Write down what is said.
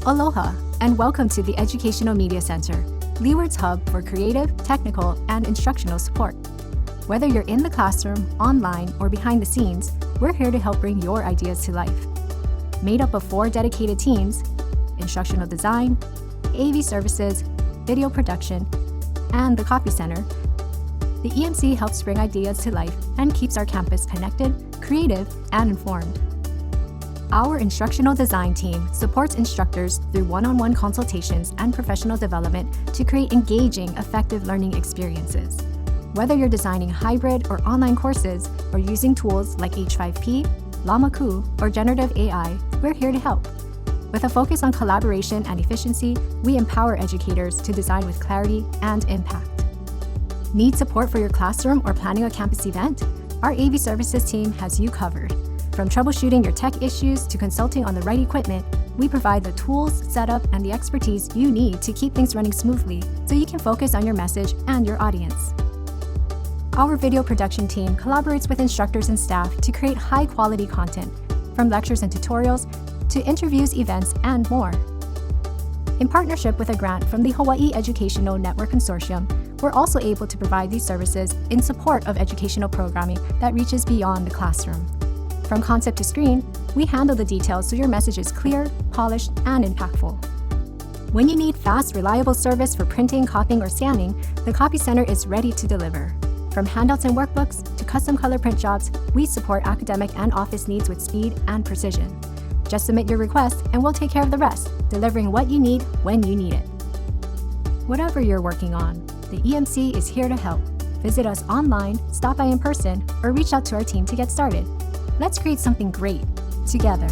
Aloha, and welcome to the Educational Media Center, Leeward's hub for creative, technical, and instructional support. Whether you're in the classroom, online, or behind the scenes, we're here to help bring your ideas to life. Made up of 4 dedicated teams: Instructional Design, AV Services, Video Production, and the Copy Center, the EMC helps bring ideas to life and keeps our campus connected, creative, and informed. Our Instructional Design team supports instructors through one-on-one consultations and professional development to create engaging, effective learning experiences. Whether you're designing hybrid or online courses or using tools like H5P, Llama.Ku, or generative AI, we're here to help. With a focus on collaboration and efficiency, we empower educators to design with clarity and impact. Need support for your classroom or planning a campus event? Our AV Services team has you covered. From troubleshooting your tech issues to consulting on the right equipment, we provide the tools, setup, and the expertise you need to keep things running smoothly so you can focus on your message and your audience. Our video production team collaborates with instructors and staff to create high-quality content, from lectures and tutorials to interviews, events, and more. In partnership with a grant from the Hawaii Educational Network Consortium, we're also able to provide these services in support of educational programming that reaches beyond the classroom. From concept to screen, we handle the details so your message is clear, polished, and impactful. When you need fast, reliable service for printing, copying, or scanning, the Copy Center is ready to deliver. From handouts and workbooks to custom color print jobs, we support academic and office needs with speed and precision. Just submit your request and we'll take care of the rest, delivering what you need when you need it. Whatever you're working on, the EMC is here to help. Visit us online, stop by in person, or reach out to our team to get started. Let's create something great together.